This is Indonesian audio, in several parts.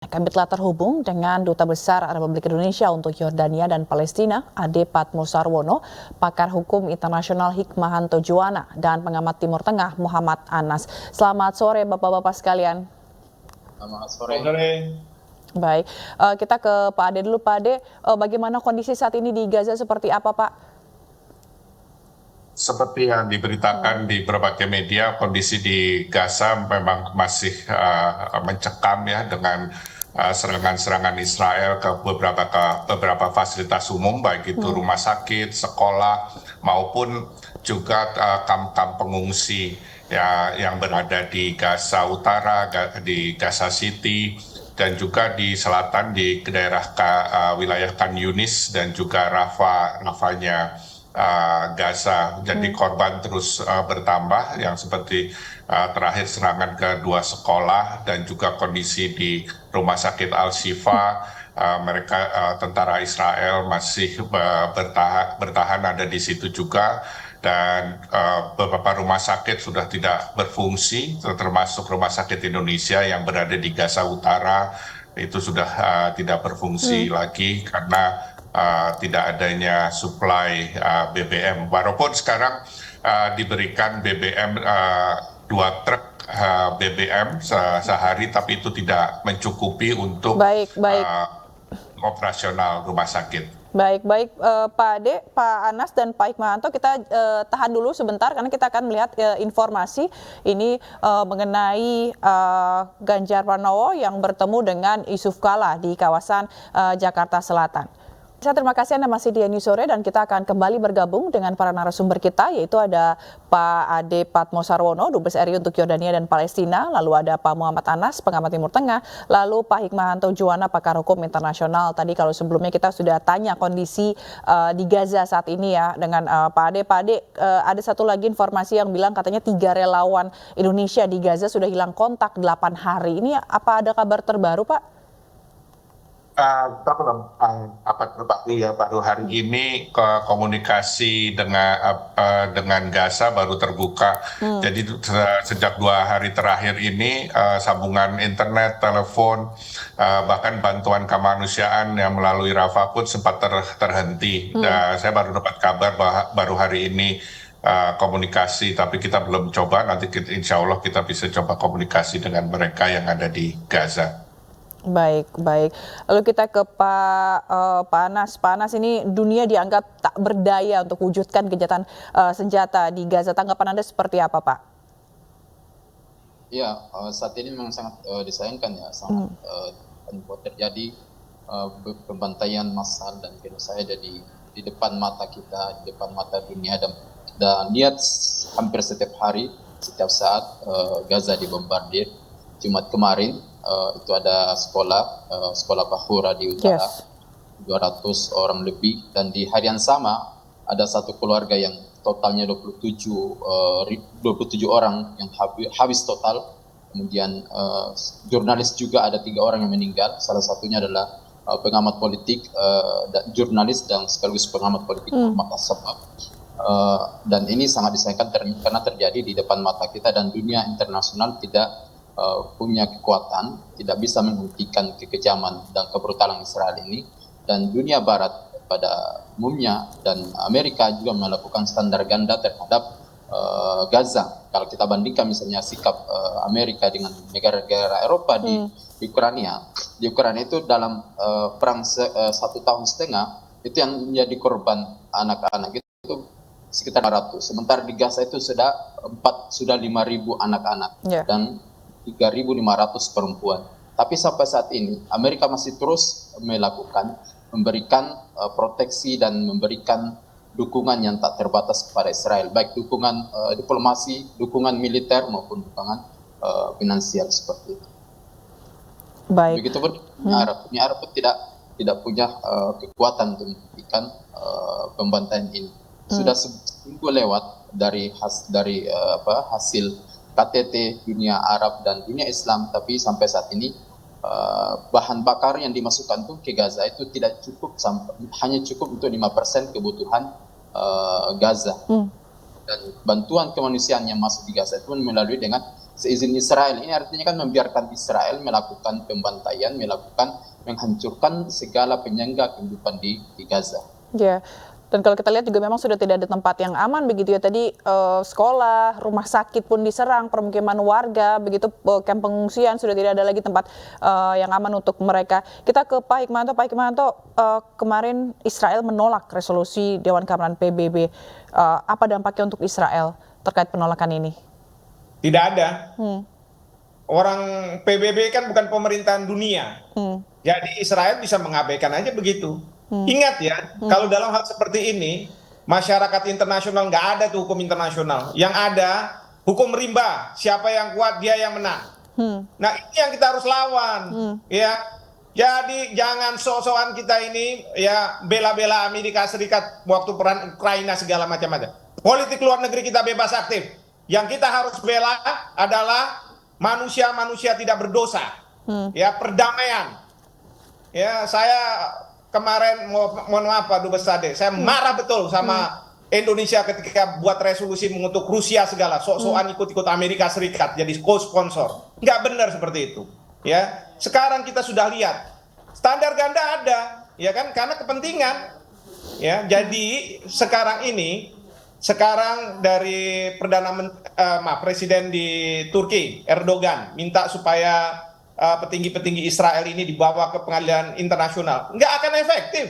Kami telah terhubung dengan Duta Besar Republik Indonesia untuk Yordania dan Palestina, Ade Patmo Sarwono, pakar hukum internasional Hikmahanto Juwana, dan pengamat Timur Tengah Muhammad Anas. Selamat sore Bapak-Bapak sekalian. Selamat sore. Baik, kita ke Pak Ade dulu. Pak Ade, bagaimana kondisi saat ini di Gaza, seperti apa Pak? Seperti yang diberitakan di berbagai media, kondisi di Gaza memang masih mencekam ya, dengan serangan-serangan Israel ke beberapa fasilitas umum, baik itu rumah sakit, sekolah, maupun juga kamp-kamp pengungsi ya, yang berada di Gaza Utara, di Gaza City, dan juga di selatan di daerah wilayah Khan Yunis dan juga Rafahnya Gaza. Jadi korban terus bertambah, yang seperti terakhir serangan ke 2 sekolah dan juga kondisi di rumah sakit Al-Shifa. Mereka tentara Israel masih bertahan ada di situ juga, dan beberapa rumah sakit sudah tidak berfungsi, termasuk rumah sakit Indonesia yang berada di Gaza Utara itu sudah tidak berfungsi lagi karena tidak adanya suplai BBM. Walaupun sekarang diberikan BBM 2 truk BBM sehari, tapi itu tidak mencukupi untuk operasional rumah sakit. Baik, Pak Ade, Pak Anas, dan Pak Hikmahanto, kita tahan dulu sebentar karena kita akan melihat informasi ini mengenai Ganjar Pranowo yang bertemu dengan Yusuf Kala di kawasan Jakarta Selatan. Saya terima kasih Anda masih di News Sore, dan kita akan kembali bergabung dengan para narasumber kita, yaitu ada Pak Ade Patmo Sarwono, Dubes RI untuk Yordania dan Palestina, lalu ada Pak Muhammad Anas, pengamat Timur Tengah, lalu Pak Hikmahanto Juwana, pakar hukum internasional. Tadi kalau sebelumnya kita sudah tanya kondisi di Gaza saat ini ya dengan Pak Ade. Pak Ade, ada satu lagi informasi yang bilang katanya 3 relawan Indonesia di Gaza sudah hilang kontak 8 hari. Ini apa ada kabar terbaru Pak? Kita belum terbukti ya, baru hari ini komunikasi dengan Gaza baru terbuka. Jadi sejak 2 hari terakhir ini sambungan internet, telepon, bahkan bantuan kemanusiaan yang melalui Rafah pun sempat terhenti. Saya baru dapat kabar baru hari ini komunikasi, tapi kita belum coba. Nanti insya Allah kita bisa coba komunikasi dengan mereka yang ada di Gaza. Baik. Lalu kita ke Pak Anas. Pak Anas, ini dunia dianggap tak berdaya untuk wujudkan gencatan senjata di Gaza. Tanggapan Anda seperti apa, Pak? Ya, saat ini memang sangat disayangkan ya, sangat terjadi pembantaian massal dan genosida di depan mata kita, di depan mata dunia, dan lihat hampir setiap hari, setiap saat Gaza dibombardir. Jumat kemarin itu ada sekolah Bahura di utara, 200 orang lebih, dan di hari yang sama ada satu keluarga yang totalnya 27 orang yang habis total. Kemudian jurnalis juga ada 3 orang yang meninggal, salah satunya adalah pengamat politik, jurnalis dan sekaligus pengamat politik Muhammad As-Sabah. Dan ini sangat disayangkan karena terjadi di depan mata kita, dan dunia internasional tidak punya kekuatan, tidak bisa menghentikan kekejaman dan kebrutalan Israel ini. Dan dunia barat pada umumnya dan Amerika juga melakukan standar ganda terhadap Gaza. Kalau kita bandingkan misalnya sikap Amerika dengan negara-negara Eropa di Ukraina. Di Ukraina itu dalam perang 1,5 tahun itu yang menjadi korban anak-anak itu sekitar 400. Sementara di Gaza itu sudah 5.000 anak-anak dan 3.500 perempuan. Tapi sampai saat ini Amerika masih terus memberikan proteksi dan memberikan dukungan yang tak terbatas kepada Israel, baik dukungan diplomasi, dukungan militer maupun dukungan finansial seperti itu. Baik. Begitupun Uni Arab pun tidak punya kekuatan untuk menghentikan pembantaian ini. Sudah seminggu lewat dari hasil KTT dunia Arab dan dunia Islam, tapi sampai saat ini bahan bakar yang dimasukkan tuh ke Gaza itu tidak cukup, hanya cukup untuk 5% kebutuhan Gaza. Dan bantuan kemanusiaan yang masuk di Gaza itu melalui dengan seizin Israel. Ini artinya kan membiarkan Israel melakukan pembantaian, menghancurkan segala penyangga kehidupan di Gaza. Ya, dan kalau kita lihat juga memang sudah tidak ada tempat yang aman begitu ya. Tadi sekolah, rumah sakit pun diserang, permukiman warga, begitu kamp pengungsian sudah tidak ada lagi tempat yang aman untuk mereka. Kita ke Pak Hikmanto. Pak Hikmanto, kemarin Israel menolak resolusi Dewan Keamanan PBB. Apa dampaknya untuk Israel terkait penolakan ini? Tidak ada. Orang PBB kan bukan pemerintahan dunia. Jadi Israel bisa mengabaikan aja begitu. Ingat ya, kalau dalam hal seperti ini, masyarakat internasional nggak ada tuh hukum internasional. Yang ada hukum rimba, siapa yang kuat dia yang menang. Nah ini yang kita harus lawan, ya. Jadi jangan sok-sokan kita ini ya bela-bela Amerika Serikat waktu perang Ukraina segala macam-macam. Politik luar negeri kita bebas aktif. Yang kita harus bela adalah manusia-manusia tidak berdosa, ya perdamaian. Ya saya kemarin mohon maaf Pak Dubes Sade, saya marah betul sama Indonesia ketika buat resolusi mengutuk Rusia segala, sok-sokan ikut-ikut Amerika Serikat jadi co-sponsor. Nggak benar seperti itu. Ya, sekarang kita sudah lihat standar ganda ada, ya kan, karena kepentingan. Ya, jadi sekarang dari Presiden di Turki Erdogan minta supaya petinggi-petinggi Israel ini dibawa ke pengadilan internasional. Nggak akan efektif.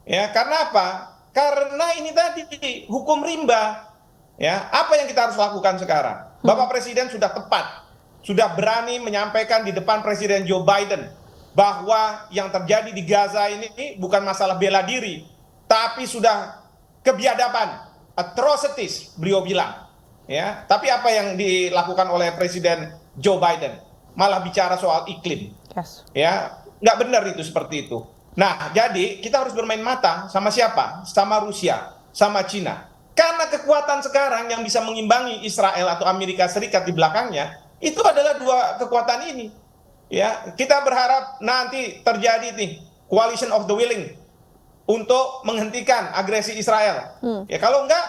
Ya, karena apa? Karena ini tadi hukum rimba. Ya, apa yang kita harus lakukan sekarang? Bapak Presiden sudah tepat. Sudah berani menyampaikan di depan Presiden Joe Biden bahwa yang terjadi di Gaza ini bukan masalah bela diri, tapi sudah kebiadaban, atrocities, beliau bilang. Ya, tapi apa yang dilakukan oleh Presiden Joe Biden? Malah bicara soal iklim. Yes. Ya, nggak benar itu seperti itu. Nah, jadi kita harus bermain mata sama siapa? Sama Rusia, sama Cina. Karena kekuatan sekarang yang bisa mengimbangi Israel atau Amerika Serikat di belakangnya, itu adalah dua kekuatan ini. Ya, kita berharap nanti terjadi nih coalition of the willing untuk menghentikan agresi Israel. Ya, kalau enggak,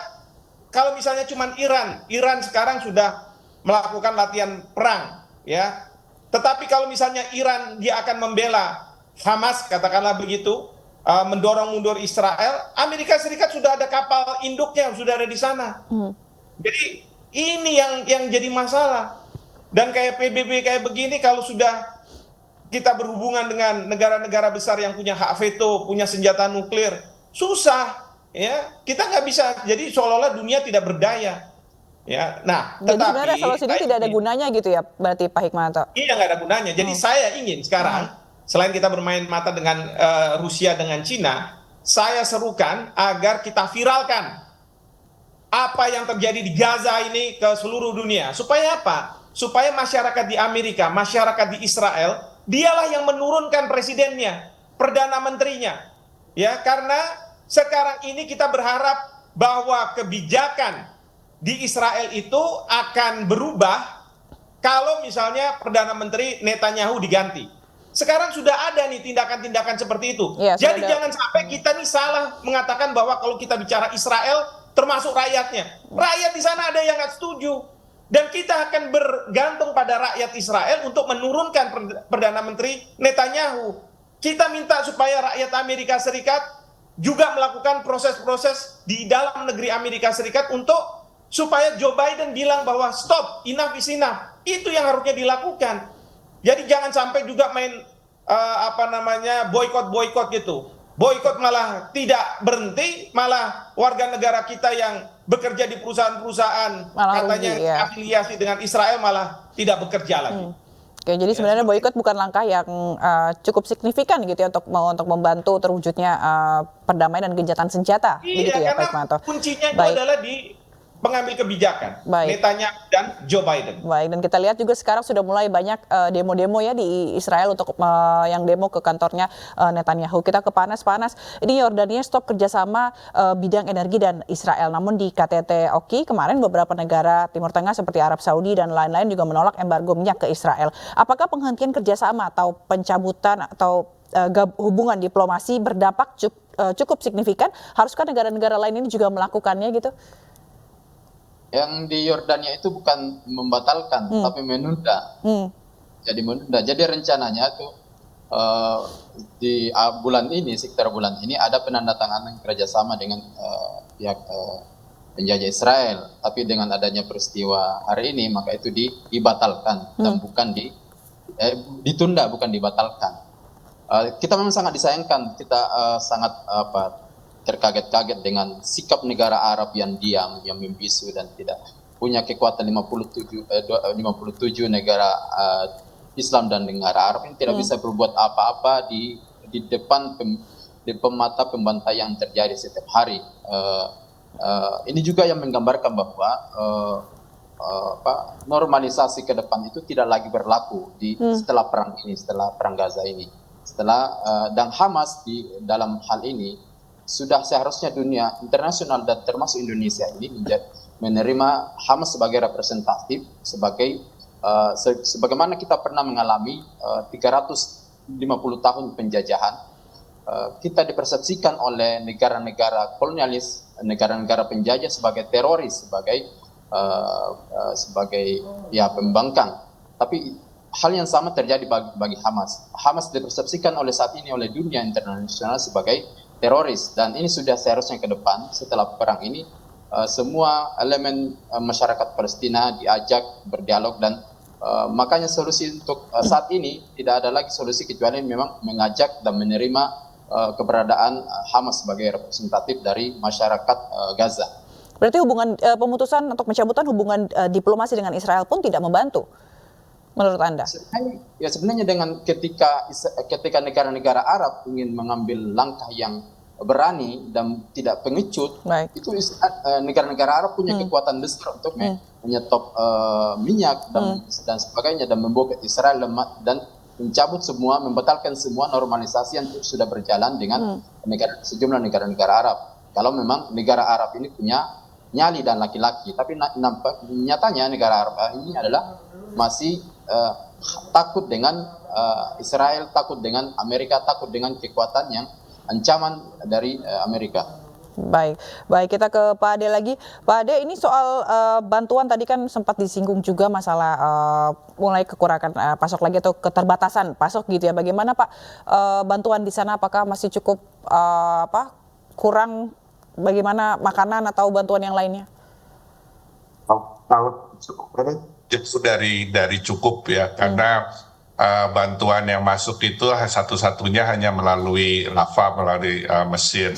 kalau misalnya cuma Iran sekarang sudah melakukan latihan perang, ya. Tetapi kalau misalnya Iran dia akan membela Hamas, katakanlah begitu, mendorong mundur Israel, Amerika Serikat sudah ada kapal induknya, sudah ada di sana. Jadi ini yang jadi masalah. Dan kayak PBB kayak begini, kalau sudah kita berhubungan dengan negara-negara besar yang punya hak veto, punya senjata nuklir, susah. Ya, kita nggak bisa. Jadi seolah-olah dunia tidak berdaya. Ya, nah, jadi sebenarnya resolusi ini tidak ada gunanya gitu ya, berarti Pak Hikmanto? Iya, nggak ada gunanya. Jadi saya ingin sekarang, selain kita bermain mata dengan Rusia dengan Cina, saya serukan agar kita viralkan apa yang terjadi di Gaza ini ke seluruh dunia. Supaya apa? Supaya masyarakat di Amerika, masyarakat di Israel, dialah yang menurunkan presidennya, perdana menterinya. Ya, karena sekarang ini kita berharap bahwa kebijakan di Israel itu akan berubah kalau misalnya Perdana Menteri Netanyahu diganti. Sekarang sudah ada nih tindakan-tindakan seperti itu. Ya, jadi jangan sampai kita nih salah mengatakan bahwa kalau kita bicara Israel termasuk rakyatnya. Rakyat di sana ada yang nggak setuju. Dan kita akan bergantung pada rakyat Israel untuk menurunkan Perdana Menteri Netanyahu. Kita minta supaya rakyat Amerika Serikat juga melakukan proses-proses di dalam negeri Amerika Serikat untuk supaya Joe Biden bilang bahwa stop, enough is enough. Itu yang harusnya dilakukan. Jadi jangan sampai juga main boykot gitu. Boykot malah tidak berhenti, malah warga negara kita yang bekerja di perusahaan-perusahaan katanya afiliasi dengan Israel malah tidak bekerja lagi. Oke, jadi sebenarnya boykot bukan langkah yang cukup signifikan gitu ya untuk membantu terwujudnya perdamaian dan gencatan senjata. Iya, gitu ya, karena Pak Hikmanto. kuncinya itu adalah di pengambil kebijakan, Netanyahu dan Joe Biden. Baik, dan kita lihat juga sekarang sudah mulai banyak demo-demo ya di Israel untuk yang demo ke kantornya Netanyahu. Kita ke panas. Ini Yordania stop kerjasama bidang energi dan Israel. Namun di KTT Oki kemarin beberapa negara Timur Tengah seperti Arab Saudi dan lain-lain juga menolak embargo minyak ke Israel. Apakah penghentian kerjasama atau pencabutan atau hubungan diplomasi berdampak cukup signifikan? Haruskah negara-negara lain ini juga melakukannya gitu? Yang di Yordania itu bukan membatalkan, tapi menunda. Jadi menunda. Jadi rencananya tuh di bulan ini, sekitar bulan ini ada penandatanganan kerjasama dengan pihak penjajah Israel. Tapi dengan adanya peristiwa hari ini, maka itu dibatalkan dan bukan ditunda, bukan dibatalkan. Kita memang sangat disayangkan, kita sangat terkaget-kaget dengan sikap negara Arab yang diam, yang membisu dan tidak punya kekuatan 57 negara Islam dan negara Arab yang tidak bisa berbuat apa-apa di depan mata pembantaian yang terjadi setiap hari. Ini juga yang menggambarkan bahwa normalisasi ke depan itu tidak lagi berlaku setelah perang ini, setelah perang Gaza ini, dan Hamas di dalam hal ini sudah seharusnya dunia internasional dan termasuk Indonesia ini menerima Hamas sebagai representatif, sebagaimana kita pernah mengalami 350 tahun penjajahan. Kita dipersepsikan oleh negara-negara kolonialis, negara-negara penjajah sebagai teroris, sebagai pembangkang. Tapi hal yang sama terjadi bagi Hamas. Hamas dipersepsikan saat ini oleh dunia internasional sebagai teroris, dan ini sudah seharusnya ke depan setelah perang ini semua elemen masyarakat Palestina diajak berdialog, dan makanya solusi untuk saat ini tidak ada lagi solusi kecuali memang mengajak dan menerima keberadaan Hamas sebagai representatif dari masyarakat Gaza. Berarti pemutusan untuk pencabutan hubungan diplomasi dengan Israel pun tidak membantu menurut Anda? Sebenarnya dengan ketika negara-negara Arab ingin mengambil langkah yang berani dan tidak pengecut, itu negara-negara Arab punya kekuatan besar untuk menyetop minyak dan sebagainya, dan memboikot Israel dan mencabut semua, membatalkan semua normalisasi yang sudah berjalan dengan sejumlah negara-negara Arab. Kalau memang negara Arab ini punya nyali dan laki-laki, tapi nyatanya negara Arab ini adalah masih takut dengan Israel, takut dengan Amerika, takut dengan kekuatan yang ancaman dari Amerika. Baik, kita ke Pak Ade lagi. Pak Ade, ini soal bantuan tadi kan sempat disinggung juga masalah mulai kekurangan pasok lagi atau keterbatasan pasok gitu ya. Bagaimana Pak bantuan di sana? Apakah masih cukup kurang? Bagaimana makanan atau bantuan yang lainnya? Justru dari cukup ya, karena bantuan yang masuk itu satu-satunya hanya melalui Rafah, melalui Mesir.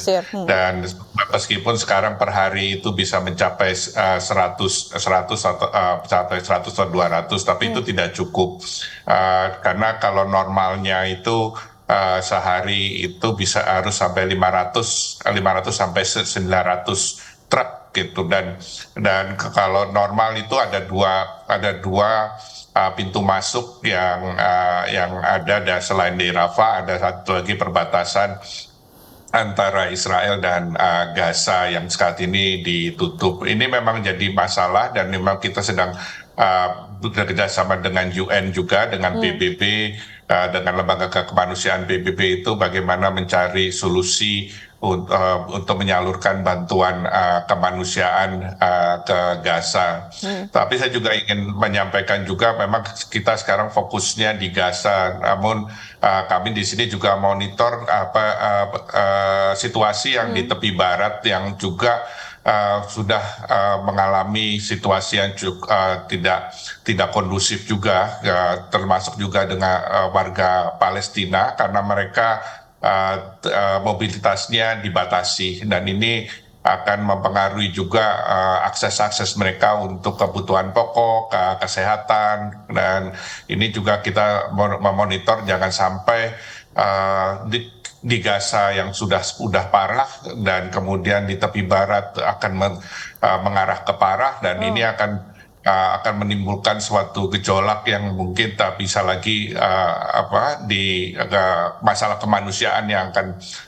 Dan meskipun sekarang per hari itu bisa mencapai 100 atau 200, tapi itu tidak cukup. Karena kalau normalnya itu sehari itu harus sampai 500 sampai 900 truk gitu, dan kalau normal itu ada dua pintu masuk yang ada, dan selain di Rafah ada satu lagi perbatasan antara Israel dan Gaza yang saat ini ditutup. Ini memang jadi masalah, dan memang kita sedang bekerja sama dengan UN juga, dengan PBB, dengan lembaga kemanusiaan PBB itu bagaimana mencari solusi untuk menyalurkan bantuan kemanusiaan ke Gaza. Tapi saya juga ingin menyampaikan juga, memang kita sekarang fokusnya di Gaza, namun kami di sini juga monitor situasi yang di tepi barat yang juga sudah mengalami situasi yang tidak kondusif juga, termasuk juga dengan warga Palestina, karena mereka mobilitasnya dibatasi, dan ini akan mempengaruhi juga akses mereka untuk kebutuhan pokok, kesehatan, dan ini juga kita memonitor jangan sampai di Gaza yang sudah parah dan kemudian di tepi barat akan mengarah ke parah, dan ini akan menimbulkan suatu gejolak yang mungkin tak bisa lagi di masalah kemanusiaan yang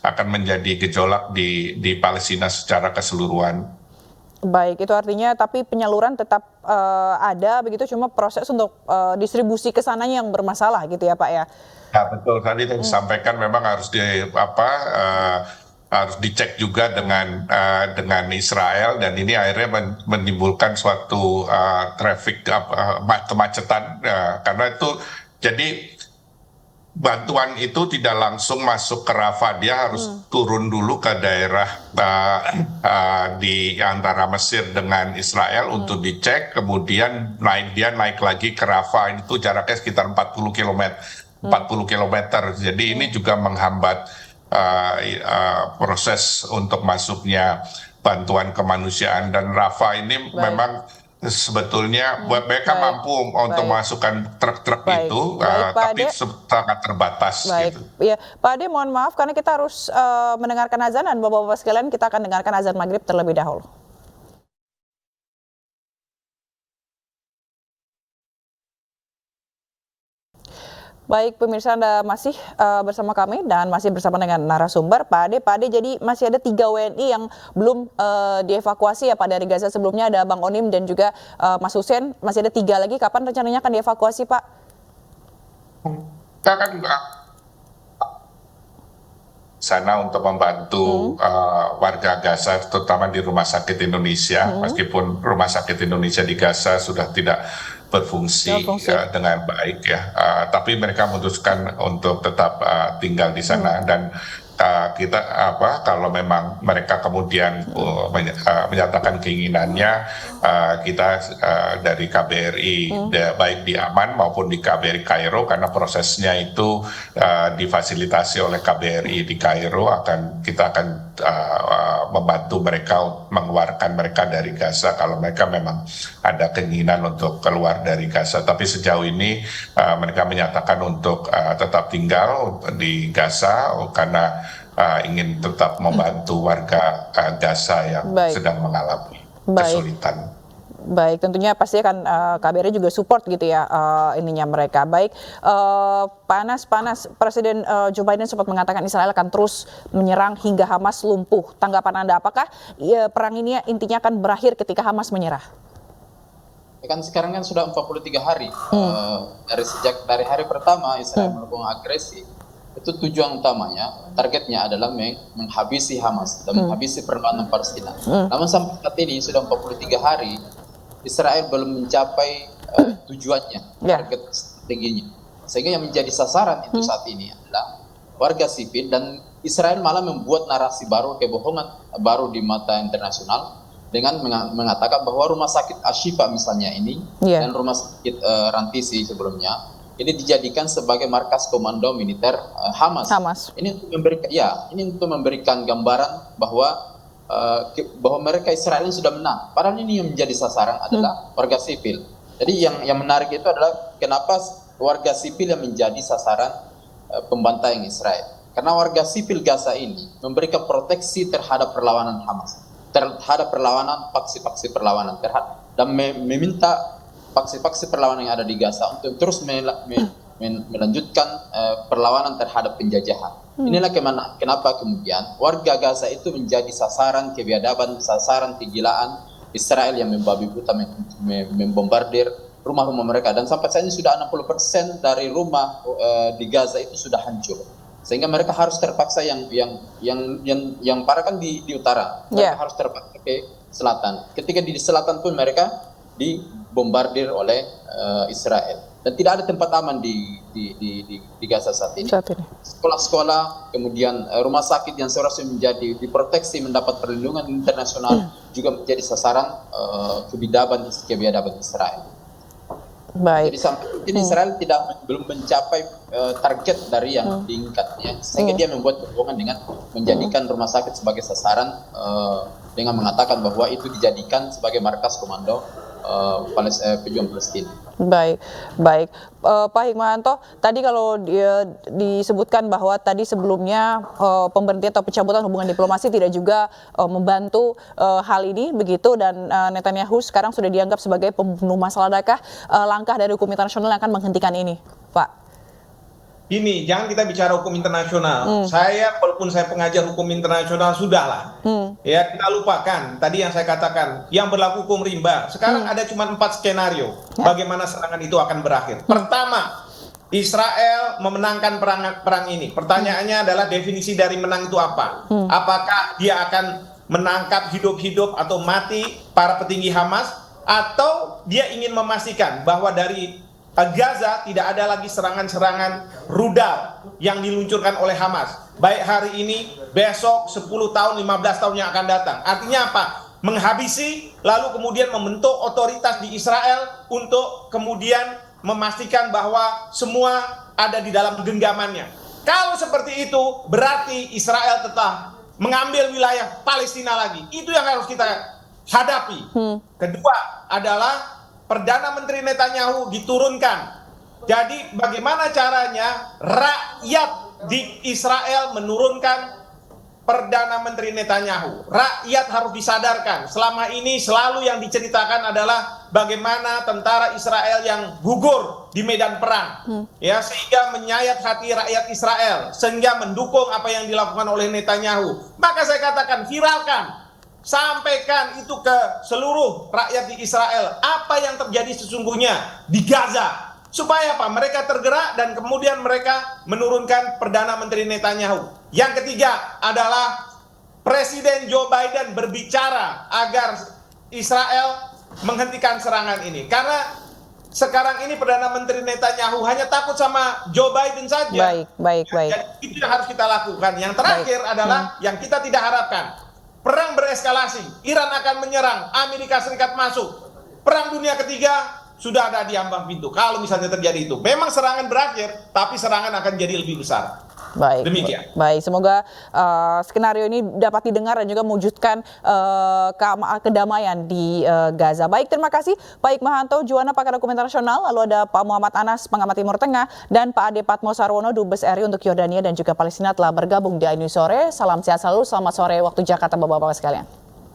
akan menjadi gejolak di Palestina secara keseluruhan. Baik, itu artinya tapi penyaluran tetap ada begitu, cuma proses untuk distribusi ke sananya yang bermasalah gitu ya Pak ya. Ya betul, tadi saya sampaikan memang harus harus dicek juga dengan Israel, dan ini akhirnya menimbulkan suatu traffic kemacetan karena itu jadi bantuan itu tidak langsung masuk ke Rafah, dia harus turun dulu ke daerah di antara Mesir dengan Israel untuk dicek, kemudian naik lagi ke Rafah, itu jaraknya sekitar 40 kilometer. Jadi ini juga menghambat proses untuk masuknya bantuan kemanusiaan, dan Rafah ini memang sebetulnya mereka mampu untuk masukkan truk-truk itu, tapi sangat terbatas. Gitu. Ya, Pak Ade, mohon maaf karena kita harus mendengarkan azan, dan Bapak-Bapak sekalian kita akan dengarkan azan maghrib terlebih dahulu. Baik, pemirsa, Anda masih bersama kami dan masih bersama dengan narasumber Pak Ade. Jadi masih ada 3 WNI yang belum dievakuasi ya Pak dari Gaza. Sebelumnya ada Bang Onim dan juga Mas Hussein. Masih ada 3 lagi. Kapan rencananya akan dievakuasi, Pak? Kita akan sana untuk membantu warga Gaza, terutama di Rumah Sakit Indonesia. Meskipun Rumah Sakit Indonesia di Gaza sudah tidak berfungsi dengan baik ya, tapi mereka memutuskan untuk tetap tinggal di sana, dan kita kalau memang mereka kemudian menyatakan keinginannya, kita dari KBRI baik di Amman maupun di KBRI Kairo, karena prosesnya itu difasilitasi oleh KBRI di Kairo, kita akan membantu mereka mengeluarkan mereka dari Gaza kalau mereka memang ada keinginan untuk keluar dari Gaza. Tapi sejauh ini mereka menyatakan untuk tetap tinggal di Gaza karena ingin tetap membantu warga Gaza yang sedang mengalami kesulitan. Baik, tentunya pasti akan KBRI juga support gitu ya ininya mereka. Baik, panas Presiden Joe Biden sempat mengatakan Israel akan terus menyerang hingga Hamas lumpuh. Tanggapan Anda, apakah perang ini intinya akan berakhir ketika Hamas menyerah? Kan sekarang kan sudah 43 hari dari hari pertama Israel melakukan agresi. Itu tujuan utamanya, targetnya adalah menghabisi Hamas dan menghabisi perlawanan Palestina. Namun sampai saat ini sudah 43 hari Israel belum mencapai tujuannya, target strateginya. Sehingga yang menjadi sasaran itu saat ini adalah warga sipil, dan Israel malah membuat narasi baru, kebohongan baru di mata internasional dengan mengatakan bahwa rumah sakit Ashifa misalnya ini dan rumah sakit Rantisi sebelumnya ini dijadikan sebagai markas komando militer Hamas. Ini untuk memberikan gambaran bahwa mereka Israel sudah menang. Padahal ini yang menjadi sasaran adalah warga sipil. Jadi yang menarik itu adalah kenapa warga sipil yang menjadi sasaran pembantaian Israel. Karena warga sipil Gaza ini memberikan proteksi terhadap perlawanan Hamas, terhadap perlawanan faksi-faksi perlawanan, dan meminta faksi-faksi perlawanan yang ada di Gaza untuk terus melanjutkan perlawanan terhadap penjajahan. Inilah kenapa kemudian warga Gaza itu menjadi sasaran kebiadaban, sasaran kegilaan Israel yang membabi buta membombardir rumah-rumah mereka, dan sampai saat ini sudah 60% dari rumah di Gaza itu sudah hancur. Sehingga mereka harus terpaksa yang parah kan di utara, mereka harus terpaksa ke selatan. Ketika di selatan pun mereka dibombardir oleh Israel. Dan tidak ada tempat aman di Gaza saat ini. Sekolah-sekolah, kemudian rumah sakit yang seharusnya menjadi diproteksi mendapat perlindungan internasional juga menjadi sasaran kebiadaban Israel. Baik. Jadi sampai ini Israel belum mencapai target dari yang diinginkannya, sehingga dia membuat kebohongan dengan menjadikan rumah sakit sebagai sasaran dengan mengatakan bahwa itu dijadikan sebagai markas komando pejuang Palestina. Baik. Pak Hikmahanto, tadi kalau disebutkan bahwa tadi sebelumnya pemberhentian atau pencabutan hubungan diplomasi tidak juga membantu hal ini begitu, dan Netanyahu sekarang sudah dianggap sebagai pembunuh massal. Adakah langkah dari hukum internasional yang akan menghentikan ini, Pak? Gini, jangan kita bicara hukum internasional. Walaupun saya pengajar hukum internasional, sudahlah. Ya, kita lupakan tadi yang saya katakan, yang berlaku hukum rimba. Sekarang ada cuma 4 skenario bagaimana serangan itu akan berakhir. Pertama, Israel memenangkan perang ini. Pertanyaannya adalah definisi dari menang itu apa? Apakah dia akan menangkap hidup-hidup atau mati para petinggi Hamas, atau dia ingin memastikan bahwa dari Gaza tidak ada lagi serangan-serangan rudal yang diluncurkan oleh Hamas, baik hari ini, besok, 10 tahun, 15 tahun yang akan datang. Artinya apa? Menghabisi, lalu kemudian membentuk otoritas di Israel untuk kemudian memastikan bahwa semua ada di dalam genggamannya. Kalau seperti itu, berarti Israel tetap mengambil wilayah Palestina lagi. Itu yang harus kita hadapi. Kedua adalah Perdana Menteri Netanyahu diturunkan. Jadi bagaimana caranya rakyat di Israel menurunkan Perdana Menteri Netanyahu? Rakyat harus disadarkan. Selama ini selalu yang diceritakan adalah bagaimana tentara Israel yang gugur di medan perang, ya, sehingga menyayat hati rakyat Israel, sehingga mendukung apa yang dilakukan oleh Netanyahu. Maka saya katakan, viralkan, sampaikan itu ke seluruh rakyat di Israel apa yang terjadi sesungguhnya di Gaza, supaya apa? Mereka tergerak dan kemudian mereka menurunkan Perdana Menteri Netanyahu. Yang ketiga adalah Presiden Joe Biden berbicara agar Israel menghentikan serangan ini. Karena sekarang ini Perdana Menteri Netanyahu hanya takut sama Joe Biden saja. Baik. Jadi itu yang harus kita lakukan. Yang terakhir adalah yang kita tidak harapkan. Perang bereskalasi, Iran akan menyerang, Amerika Serikat masuk. Perang Dunia Ketiga sudah ada di ambang pintu. Kalau misalnya terjadi itu, memang serangan berakhir, tapi serangan akan jadi lebih besar. Baik, demikian. Baik, semoga skenario ini dapat didengar dan juga mewujudkan kedamaian di Gaza. Baik, terima kasih Pak Hikmahanto Juwana, pakar dokumenter nasional, lalu ada Pak Muhammad Anas, pengamat Timur Tengah, dan Pak Ade Patmo Sarwono, Dubes RI untuk Yordania dan juga Palestina telah bergabung di Ainus Sore. Salam sehat selalu, selamat sore waktu Jakarta Bapak-Bapak sekalian.